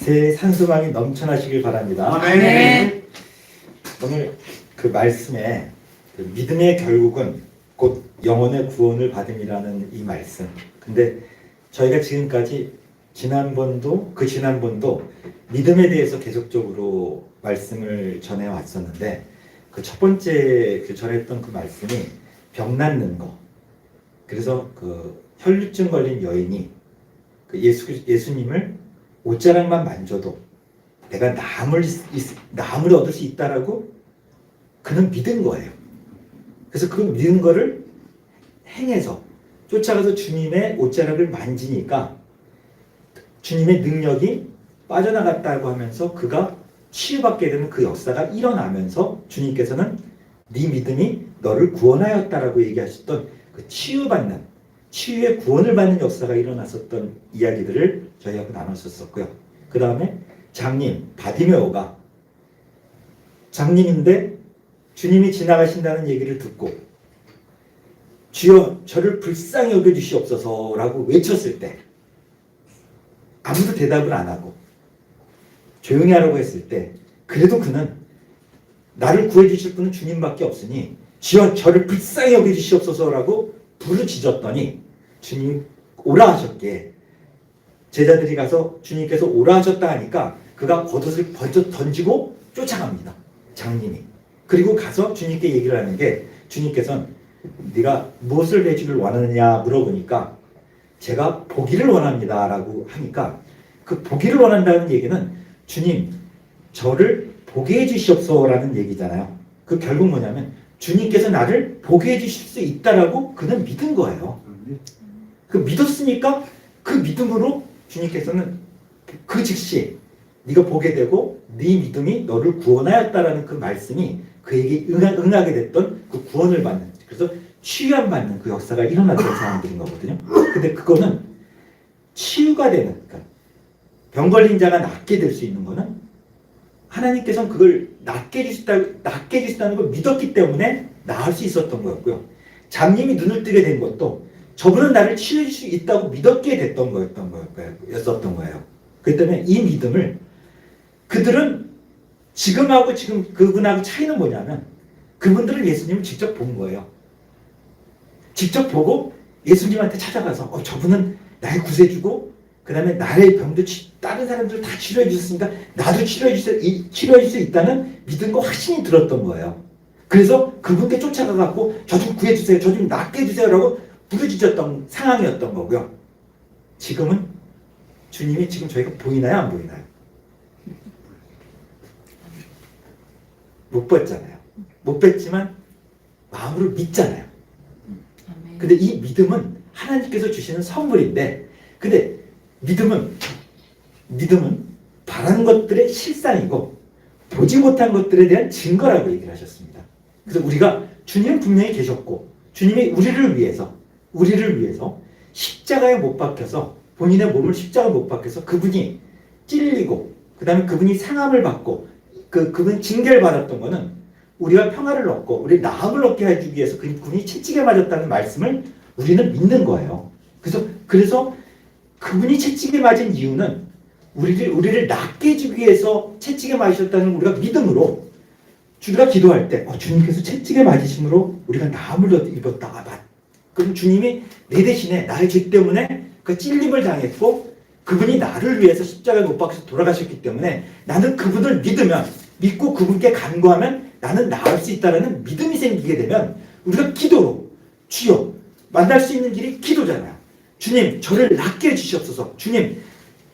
새해 산소망이 넘쳐나시길 바랍니다. 아멘. 오늘 그 말씀에 그 믿음의 결국은 곧 영혼의 구원을 받음이라는 이 말씀. 근데 저희가 지금까지 지난번도 믿음에 대해서 계속적으로 말씀을 전해 왔었는데 그 첫 번째 전했던 그 말씀이 병 낫는 거. 그래서 그 혈류증 걸린 여인이 그 예수님을 옷자락만 만져도 내가 나음을 얻을 수 있다라고 그는 믿은 거예요. 그래서 그 믿은 거를 행해서 쫓아가서 주님의 옷자락을 만지니까 주님의 능력이 빠져나갔다고 하면서 그가 치유받게 되는 그 역사가 일어나면서 주님께서는 네 믿음이 너를 구원하였다라고 얘기하셨던 그 치유의 구원을 받는 역사가 일어났었던 이야기들을 저희하고 나눴었고요. 그 다음에 장님 바디메오가 장님인데 주님이 지나가신다는 얘기를 듣고 주여 저를 불쌍히 여겨주시옵소서라고 외쳤을 때 아무도 대답을 안 하고 조용히 하라고 했을 때 그래도 그는 나를 구해주실 분은 주님밖에 없으니 주여 저를 불쌍히 여겨주시옵소서라고 부르짖었더니 주님이 오라 하셨기에 제자들이 가서 주님께서 오라 하셨다 하니까 그가 겉옷을 번쩍 던지고 쫓아갑니다. 장님이. 그리고 가서 주님께 얘기를 하는 게 주님께서는 네가 무엇을 해주길 원하느냐 물어보니까 제가 보기를 원합니다 라고 하니까 그 보기를 원한다는 얘기는 주님 저를 보게 해주시옵소서라는 얘기잖아요. 그 결국 뭐냐면 주님께서 나를 보게 해주실 수 있다라고 그는 믿은 거예요. 그 믿었으니까 그 믿음으로 주님께서는 그 즉시 네가 보게 되고 네 믿음이 너를 구원하였다라는 그 말씀이 그에게 응하게 됐던 그 구원을 받는 그래서 치유함 받는 그 역사가 일어났던 상황들인 거거든요. 근데 그거는 치유가 되는 그러니까 병 걸린 자가 낫게 될 수 있는 거는 하나님께서는 그걸 낫게 해주신다는 걸 믿었기 때문에 나을 수 있었던 거였고요. 장님이 눈을 뜨게 된 것도 저분은 나를 치유해 줄 수 있다고 믿었게 됐던 거였던 거예요. 그렇기 때문에 이 믿음을 그들은 지금 그분하고 차이는 뭐냐면 그분들은 예수님을 직접 본 거예요. 직접 보고 예수님한테 찾아가서 저분은 나의 구세주고 그 다음에 나의 병도 다른 사람들 다 치료해 주셨으니까 나도 치료해 줄 수 있다는 믿음과 확신이 들었던 거예요. 그래서 그분께 쫓아가갖고 저 좀 구해주세요. 저 좀 낫게 해주세요. 라고 부르짖었던 상황이었던 거고요. 지금은 주님이 지금 저희가 보이나요? 안 보이나요? 못 봤잖아요. 못 뵀지만 마음으로 믿잖아요. 근데 이 믿음은 하나님께서 주시는 선물인데 근데 믿음은 바라는 것들의 실상이고 보지 못한 것들에 대한 증거라고 얘기를 하셨습니다. 그래서 우리가 주님은 분명히 계셨고 주님이 우리를 위해서 십자가에 못 박혀서 본인의 몸을 십자가에 못 박혀서 그분이 찔리고 그 다음에 그분이 상함을 받고 그분이 징계를 받았던 거는 우리가 평화를 얻고 우리 나음을 얻게 해주기 위해서 그분이 채찍에 맞았다는 말씀을 우리는 믿는 거예요. 그래서 그분이 채찍에 맞은 이유는 우리를 낫게 해주기 위해서 채찍에 맞으셨다는 우리가 믿음으로 우리가 기도할 때 주님께서 채찍에 맞으심으로 우리가 나음을 입었다. 그럼 주님이 내 대신에 나의 죄 때문에 그 찔림을 당했고 그분이 나를 위해서 십자가에 못 박혀서 돌아가셨기 때문에 나는 그분을 믿고 그분께 간구하면 나는 나을 수 있다는 믿음이 생기게 되면 우리가 기도로 주여 만날 수 있는 길이 기도잖아요. 주님 저를 낫게 해주시옵소서. 주님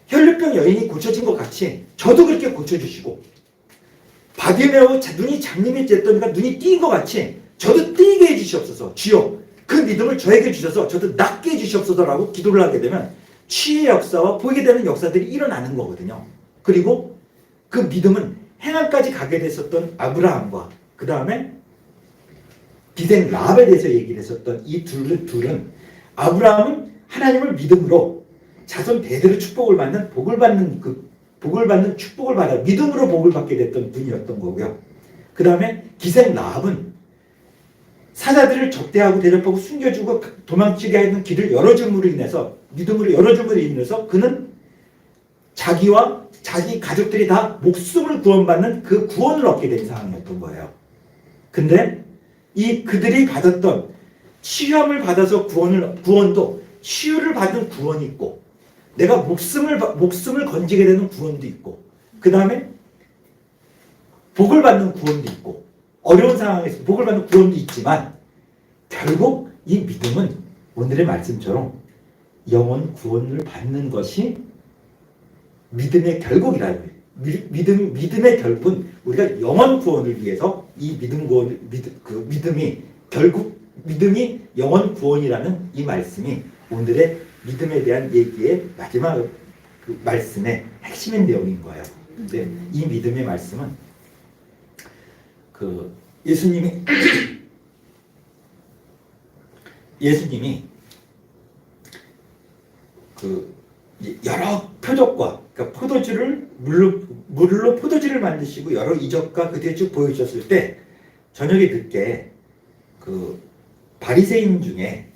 혈류병 여인이 고쳐진 것 같이 저도 그렇게 고쳐주시고 바디메오 눈이 장님이 됐더니까 눈이 띄인 것 같이 저도 띄게 해주시옵소서. 주여 그 믿음을 저에게 주셔서 저도 낫게 해주시옵소서라고 기도를 하게 되면 치유의 역사와 보이게 되는 역사들이 일어나는 거거든요. 그리고 그 믿음은 행함까지 가게 됐었던 아브라함과 그 다음에 기생 라합에 대해서 얘기를 했었던 이 둘은 아브라함은 하나님을 믿음으로 자손 대대로 축복을 받는 복을 받는 축복을 받아 믿음으로 복을 받게 됐던 분이었던 거고요. 그 다음에 기생 라합은 사자들을 적대하고 대접하고 숨겨주고 도망치게 하는 길을 열어줌으로 인해서 믿음으로 열어줌으로 인해서 그는 자기와 자기 가족들이 다 목숨을 구원받는 그 구원을 얻게 된 상황이었던 거예요. 근데 그들이 받았던 치유함을 받아서 구원도 치유를 받은 구원이 있고, 내가 목숨을 건지게 되는 구원도 있고, 그 다음에 복을 받는 구원도 있고, 어려운 상황에서 복을 받는 구원도 있지만, 결국 이 믿음은 오늘의 말씀처럼 영원 구원을 받는 것이 믿음의 결국이라는 거예요. 믿음의 결국은 우리가 영원 구원을 위해서 이 믿음이 영원 구원이라는 이 말씀이 오늘의 믿음에 대한 얘기의 마지막 그 말씀의 핵심인 내용인 거예요. 근데 이 믿음의 말씀은 그 예수님이 그 여러 표적과, 그러니까 물로 포도주를 만드시고 여러 이적과 그 뒤에 쭉 보여주셨을 때, 저녁에 늦게 그 바리새인 중에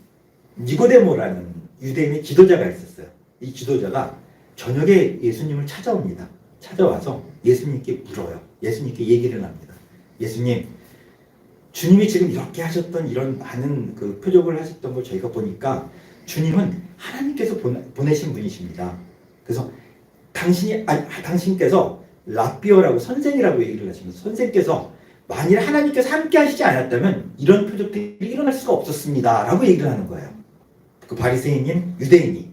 니고데모라는 유대인의 지도자가 있었어요. 이 지도자가 저녁에 예수님을 찾아옵니다. 찾아와서 예수님께 물어요. 예수님께 얘기를 합니다. 예수님, 주님이 지금 이렇게 하셨던 이런 많은 그 표적을 하셨던 걸 저희가 보니까 주님은 하나님께서 보내신 분이십니다. 그래서 당신께서 라비어라고 선생이라고 얘기를 하시면서, 선생께서 만일 하나님께서 함께 하시지 않았다면 이런 표적들이 일어날 수가 없었습니다 라고 얘기를 하는 거예요. 그 바리새인인 유대인이.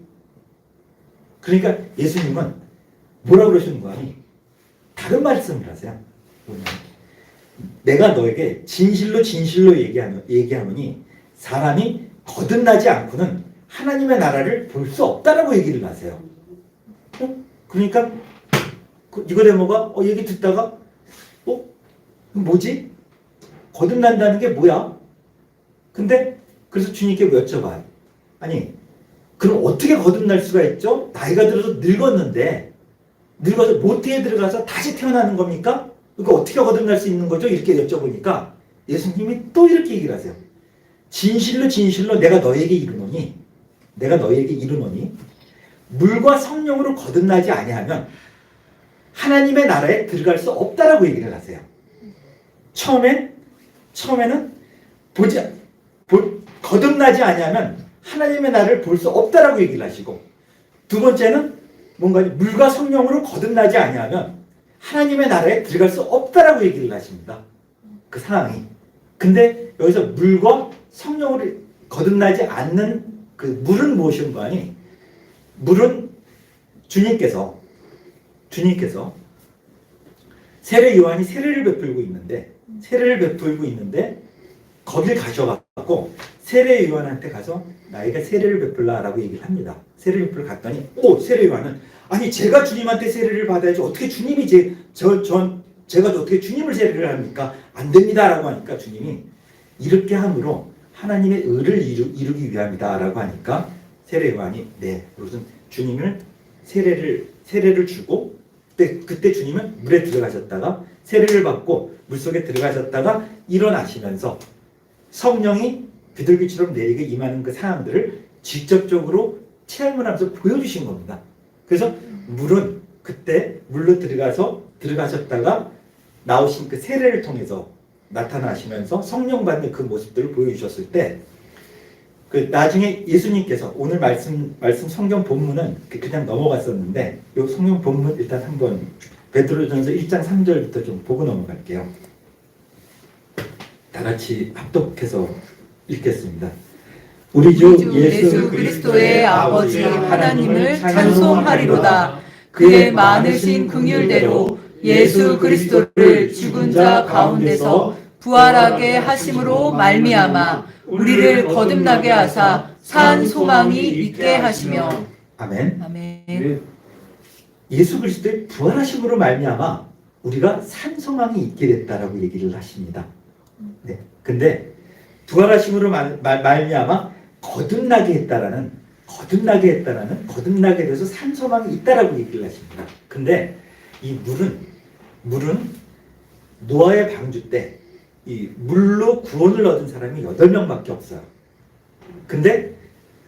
그러니까 예수님은 뭐라고 그러시는 거야? 다른 말씀을 하세요. 내가 너에게 진실로 얘기하노니 사람이 거듭나지 않고는 하나님의 나라를 볼 수 없다라고 얘기를 하세요. 그러니까 니고데모가 얘기 듣다가 뭐지? 거듭난다는 게 뭐야? 근데 그래서 주님께 여쭤봐요. 아니, 그럼 어떻게 거듭날 수가 있죠? 나이가 들어서 늙어서 모태에 들어가서 다시 태어나는 겁니까? 그러니까 어떻게 거듭날 수 있는 거죠? 이렇게 여쭤보니까 예수님이 또 이렇게 얘기를 하세요. 진실로 내가 너에게 이르노니 물과 성령으로 거듭나지 아니하면 하나님의 나라에 들어갈 수 없다라고 얘기를 하세요. 처음에는 거듭나지 아니하면 하나님의 나라를 볼 수 없다라고 얘기를 하시고, 두 번째는 물과 성령으로 거듭나지 아니하면 하나님의 나라에 들어갈 수 없다라고 얘기를 하십니다. 그 상황이. 근데 여기서 물과 성령으로 거듭나지 않는 그 물은 무엇인가 하니, 물은 주님께서 세례 요한이 세례를 베풀고 있는데 거길 가셔갖고 세례 요한한테 가서 나에게 세례를 베풀라라고 얘기를 합니다. 세례를 베풀러 갔더니 세례 요한은 아니 제가 주님한테 세례를 받아야지 어떻게 주님이 제가 어떻게 주님을 세례를 합니까? 안 됩니다라고 하니까 주님이 이렇게 함으로 하나님의 의를 이루기 위함이다라고 하니까 세례 요한이 무슨 주님을 세례를 주고 그때 주님은 물에 들어가셨다가 세례를 받고 물속에 들어가셨다가 일어나시면서 성령이 비둘기처럼 내리게 임하는 그 상황들을 직접적으로 체험을 하면서 보여주신 겁니다. 그래서 물은 그때 물로 들어가셨다가 나오신 그 세례를 통해서 나타나시면서 성령 받는 그 모습들을 보여주셨을 때, 그 나중에 예수님께서 오늘 말씀 성경 본문은 그냥 넘어갔었는데, 이 성경 본문 일단 한번 베드로전서 1장 3절부터 좀 보고 넘어갈게요. 다 같이 합독해서 읽겠습니다. 우리 주 예수 그리스도의 아버지 하나님을 찬송하리로다. 그의 많으신 긍휼대로 예수 그리스도를 죽은 자 가운데서 부활하게 하심으로 말미암아 우리를 거듭나게 하사 산 소망이 있게 하시며. 아멘. 아멘. 예수 그리스도의 부활하심으로 말미암아 우리가 산 소망이 있게 됐다라고 얘기를 하십니다. 네. 근데 부활하심으로 말미암아 거듭나게 돼서 산 소망이 있다라고 얘기를 하십니다. 근데 이 물은 노아의 방주 때 이 물로 구원을 얻은 사람이 8명밖에 없어요. 근데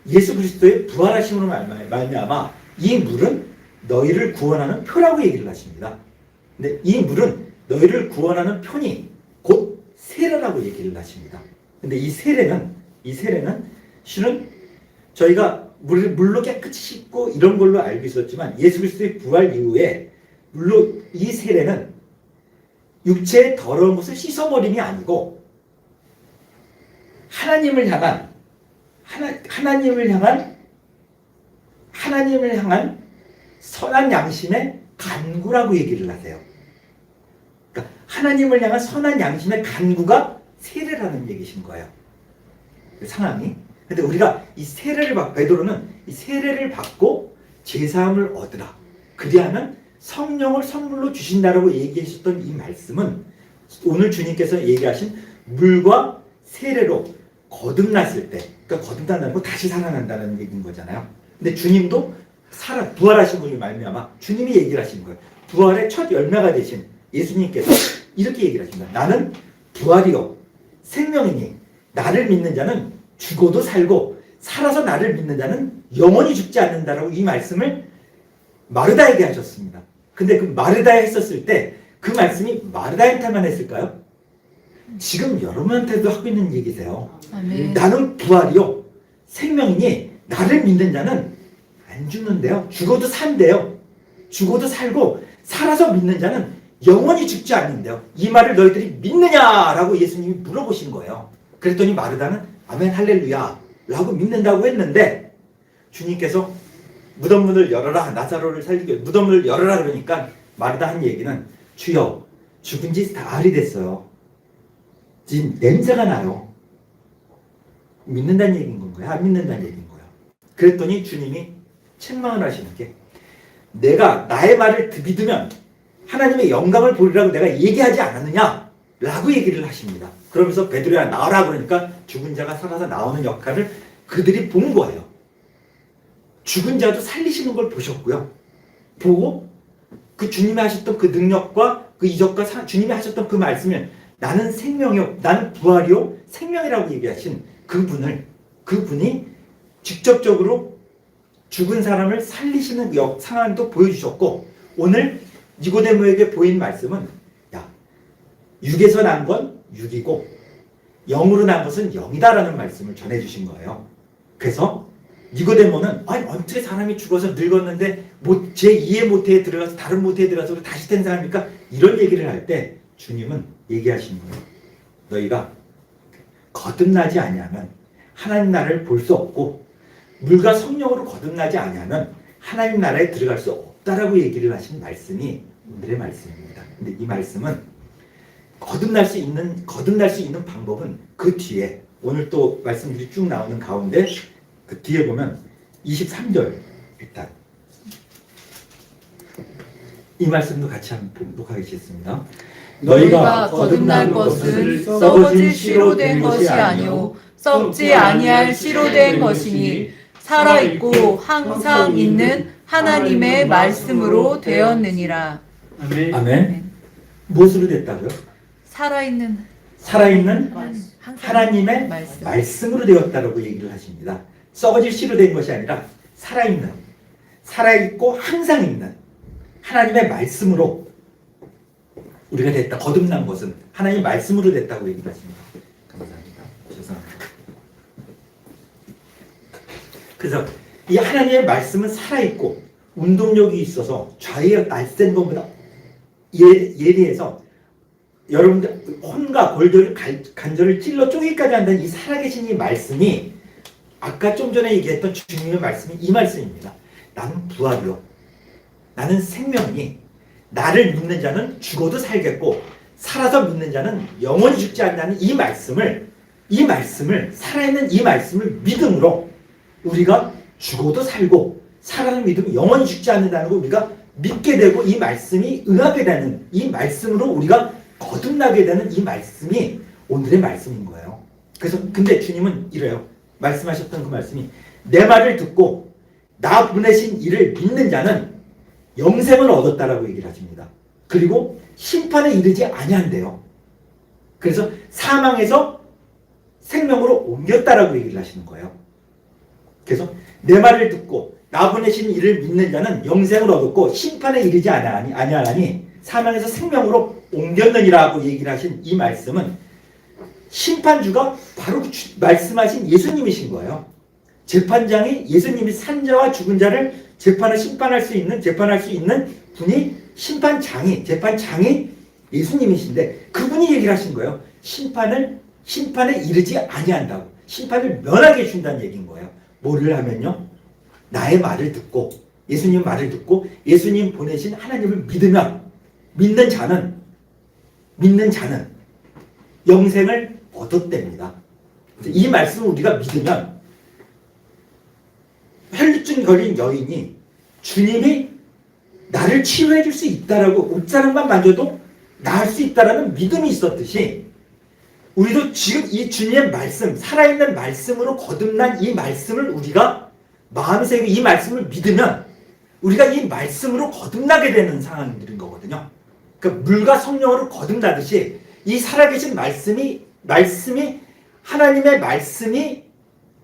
예수 그리스도의 부활하심으로 말미암아 이 물은 너희를 구원하는 표라고 얘기를 하십니다. 근데 이 물은 너희를 구원하는 표니 곧 세례라고 얘기를 하십니다. 근데 이 세례는 실은 저희가 물로 깨끗이 씻고 이런 걸로 알고 있었지만 예수 그리스도의 부활 이후에 물로 이 세례는 육체의 더러운 것을 씻어버림이 아니고 하나님을 향한 선한 양심의 간구라고 얘기를 하세요. 그러니까 하나님을 향한 선한 양심의 간구가 세례라는 얘기신 거예요. 그 상황이. 근데 우리가 이 세례를 베드로는 이 세례를 받고 제사함을 얻으라. 그리하면 성령을 선물로 주신다라고 얘기하셨던 이 말씀은 오늘 주님께서 얘기하신 물과 세례로 거듭났을 때, 그러니까 거듭난다는 건 다시 살아난다는 얘기인 거잖아요. 근데 주님도 부활하신 분이 말미암아 주님이 얘기를 하시는 거예요. 부활의 첫 열매가 되신 예수님께서 이렇게 얘기를 하십니다. 나는 부활이요 생명이니 나를 믿는 자는 죽어도 살고 살아서 나를 믿는 자는 영원히 죽지 않는다라고 이 말씀을 마르다에게 하셨습니다. 근데 그 마르다에 했었을 때 그 말씀이 마르다한테만 했을까요? 지금 여러분한테도 하고 있는 얘기세요. 아멘. 나는 부활이요 생명이니 나를 믿는 자는 안 죽는데요. 죽어도 산대요. 죽어도 살고 살아서 믿는 자는 영원히 죽지 않는데요. 이 말을 너희들이 믿느냐라고 예수님이 물어보신 거예요. 그랬더니 마르다는 아멘 할렐루야 라고 믿는다고 했는데 주님께서 무덤문을 열어라 나사로를 살리기 무덤문을 열어라 그러니까 마르다 한 얘기는 주여 죽은 지 나흘이 됐어요. 지금 냄새가 나요. 믿는다는 얘기인 건가요? 안 믿는다는 얘기인 거예요. 그랬더니 주님이 책망을 하시는 게 내가 나의 말을 믿으면 하나님의 영광을 보리라고 내가 얘기하지 않았느냐? 라고 얘기를 하십니다. 그러면서 베드로야 나와라 그러니까 죽은 자가 살아서 나오는 역할을 그들이 본 거예요. 죽은 자도 살리시는 걸 보셨고요. 보고 그 주님이 하셨던 그 능력과 그 이적과 주님이 하셨던 그 말씀을 나는 생명이요 나는 부활이요 생명이라고 얘기하신 그분이 직접적으로 죽은 사람을 살리시는 상황도 보여주셨고 오늘 니고데모에게 보인 말씀은 야 육에서 난 건 육이고 영으로 난 것은 영이다라는 말씀을 전해주신 거예요. 그래서 니고데모는 아니 어떻게 사람이 죽어서 늙었는데 제 이해 모태에 들어가서 다른 모태에 들어가서 다시 된 사람입니까? 이런 얘기를 할 때 주님은 얘기하신 거예요. 너희가 거듭나지 아니하면 하나님 나라를 볼 수 없고 물과 성령으로 거듭나지 아니하면 하나님 나라에 들어갈 수 없다라고 얘기를 하신 말씀이 오늘의 말씀입니다. 근데 이 말씀은 거듭날 수 있는 방법은 그 뒤에 오늘 또 말씀들이 쭉 나오는 가운데 그 뒤에 보면 23절 일단 이 말씀도 같이 한번 보도록 하겠습니다. 너희가 거듭날 것은 썩어질 씨로 된 것이 아니오 썩지 아니할 씨로 된 것이니 살아있고 항상 있는 하나님의 말씀으로 되었느니라. 아멘. 아멘. 무엇으로 됐다고요? 살아있는 하나님의 말씀으로 되었다라고 얘기를 하십니다. 썩어질 씨로 된 것이 아니라 살아있고 항상 있는 하나님의 말씀으로 우리가 됐다. 거듭난 것은 하나님의 말씀으로 됐다고 얘기를 하십니다. 감사합니다. 죄송합니다. 그래서 이 하나님의 말씀은 살아있고 운동력이 있어서 좌에 날쌘 것보다 예리해서 여러분들 혼과 골절을 간절을 찔러 쪼개기까지 한다는 이 살아계신 이 말씀이 아까 좀 전에 얘기했던 주님의 말씀이 이 말씀입니다. 나는 부활이요. 나는 생명이니 나를 믿는 자는 죽어도 살겠고 살아서 믿는 자는 영원히 죽지 않는다는 이 말씀을 살아있는 이 말씀을 믿음으로 우리가 죽어도 살고 살아는 믿음 영원히 죽지 않는다는 걸 우리가 믿게 되고 이 말씀이 응하게 되는 이 말씀으로 우리가 거듭나게 되는 이 말씀이 오늘의 말씀인 거예요. 그래서 근데 주님은 이래요. 말씀하셨던 그 말씀이 내 말을 듣고 나 보내신 이를 믿는 자는 영생을 얻었다라고 얘기를 하십니다. 그리고 심판에 이르지 아니한대요. 그래서 사망에서 생명으로 옮겼다라고 얘기를 하시는 거예요. 그래서 내 말을 듣고 나 보내신 이를 믿는 자는 영생을 얻었고 심판에 이르지 아니하나니 사망에서 생명으로 옮겼느니라고 얘기를 하신 이 말씀은 심판주가 바로 말씀하신 예수님이신 거예요. 재판장이 예수님이 산 자와 죽은 자를 재판할 수 있는 분이 재판장이 예수님이신데 그분이 얘기를 하신 거예요. 심판에 이르지 아니한다고. 심판을 면하게 해준다는 얘기인 거예요. 뭐를 하면요? 나의 말을 듣고 예수님 말을 듣고 예수님 보내신 하나님을 믿는 자는 영생을 얻었답니다. 이 말씀을 우리가 믿으면 혈루증 걸린 여인이 주님이 나를 치유해 줄 수 있다라고 옷자락만 만져도 나을 수 있다라는 믿음이 있었듯이 우리도 지금 이 주님의 말씀, 살아있는 말씀으로 거듭난 이 말씀을 우리가 마음에 새기고 이 말씀을 믿으면 우리가 이 말씀으로 거듭나게 되는 상황들인 거거든요. 그러니까 물과 성령으로 거듭나듯이 이 살아계신 말씀이 하나님의 말씀이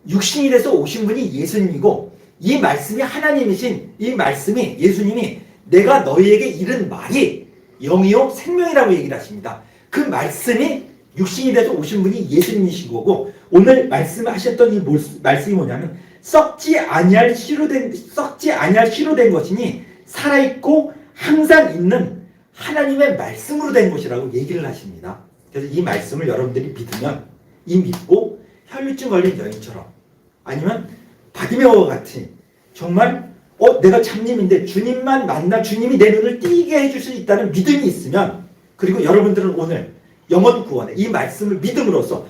육신이 돼서 오신 분이 예수님이고 이 말씀이 하나님이신 이 말씀이 예수님이 내가 너희에게 이른 말이 영이요 생명이라고 얘기를 하십니다. 그 말씀이 육신이 돼서 오신 분이 예수님이신 거고 오늘 말씀하셨던 이 말씀이 뭐냐면 썩지 아니할 씨로 된 것이니 살아있고 항상 있는 하나님의 말씀으로 된 것이라고 얘기를 하십니다. 그래서 이 말씀을 여러분들이 믿고 혈루증 걸린 여인처럼 아니면 바디메오와 같이 정말 내가 장님인데 주님만 만나 주님이 내 눈을 띄게 해줄 수 있다는 믿음이 있으면 그리고 여러분들은 오늘 영원 구원에 이 말씀을 믿음으로써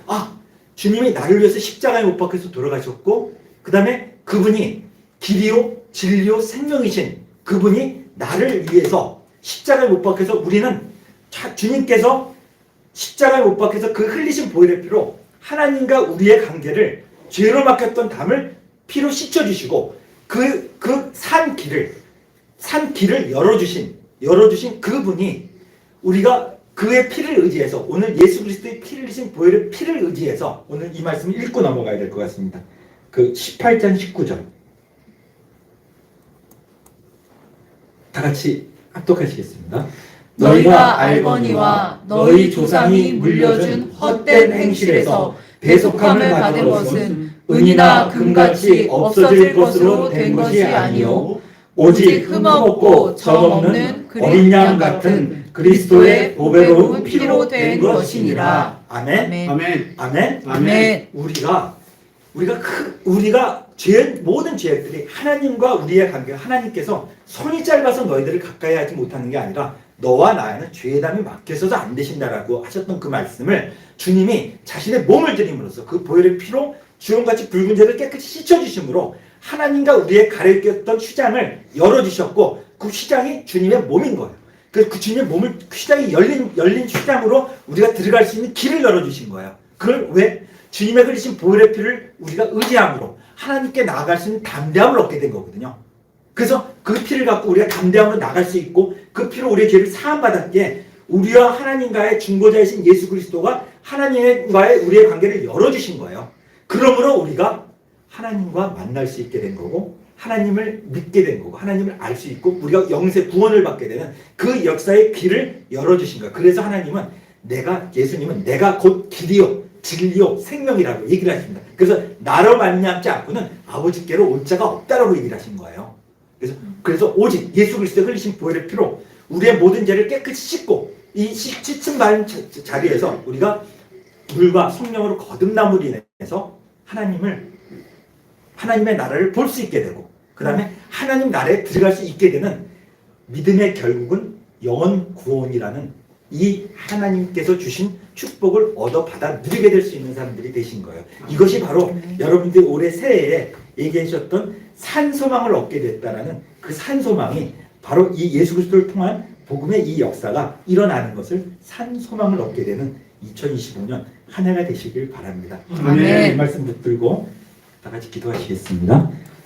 주님이 나를 위해서 십자가에 못 박혀서 돌아가셨고 그 다음에 그분이 길이요 진리요 생명이신 그분이 나를 위해서 십자가에 못 박혀서 우리는 주님께서 십자가에 못 박혀서 그 흘리신 보혈의 피로 하나님과 우리의 관계를 죄로 막혔던 담을 피로 씻어주시고 그 산 길을 열어주신 그분이 우리가 그의 피를 의지해서 오늘 예수 그리스도의 피를 흘리신 보혈의 피를 의지해서 오늘 이 말씀을 읽고 넘어가야 될 것 같습니다. 그 18장 19절 다 같이 합독하시겠습니다. 너희가 알거니와 너희 조상이 물려준 헛된 행실에서 배속함을 받은 것은 은이나 금같이 없어질 것으로 된 것이 아니요 오직 흠없고 점없는 어린 양 같은 그리스도의 보배로운 피로 된 것이니라. 아멘. 아멘. 아멘. 아멘. 우리가 모든 죄악들이 하나님과 우리의 관계, 하나님께서 손이 짧아서 너희들을 가까이 하지 못하는 게 아니라 너와 나에는 죄의 담이 막혀서도 안 되신다라고 하셨던 그 말씀을 주님이 자신의 몸을 드림으로써 그 보혈의 피로 주홍같이 붉은 죄를 깨끗이 씻어주심으로 하나님과 우리의 가려졌던 휘장을 열어주셨고 그 휘장이 주님의 몸인 거예요. 그 주님의 몸을 휘장이 열린 휘장으로 우리가 들어갈 수 있는 길을 열어주신 거예요. 그걸 왜? 주님의 흘리신 보혈의 피를 우리가 의지함으로 하나님께 나아갈 수 있는 담대함을 얻게 된 거거든요. 그래서 그 피를 갖고 우리가 담대함으로 나갈 수 있고 그 피로 우리의 죄를 사함받았기에 우리와 하나님과의 중보자이신 예수 그리스도가 하나님과의 우리의 관계를 열어주신 거예요. 그러므로 우리가 하나님과 만날 수 있게 된 거고 하나님을 믿게 된 거고 하나님을 알 수 있고 우리가 영생 구원을 받게 되는 그 역사의 길을 열어주신 거예요. 그래서 예수님은 내가 곧 길이요 진리요 생명이라고 얘기를 하십니다. 그래서 나로 말미암지 않고는 아버지께로 올 자가 없다라고 얘기를 하신 거예요. 그래서 오직 예수 그리스도의 흘리신 보혈의 피로 우리의 모든 죄를 깨끗이 씻고 이 씻음 받은 자리에서 우리가 물과 성령으로 거듭남으로 인해서 하나님의 나라를 볼 수 있게 되고 그 다음에 하나님 나라에 들어갈 수 있게 되는 믿음의 결국은 영원 구원이라는 이 하나님께서 주신 축복을 얻어 받아 누리게 될 수 있는 사람들이 되신 거예요. 이것이 바로 여러분들이 올해 새해에 얘기해 주셨던 산소망을 얻게 됐다라는 그 산소망이 바로 이 예수 그리스도를 통한 복음의 이 역사가 일어나는 것을 산소망을 얻게 되는 2025년 한 해가 되시길 바랍니다. 아멘. 이 말씀 붙들고 다 같이 기도하시겠습니다.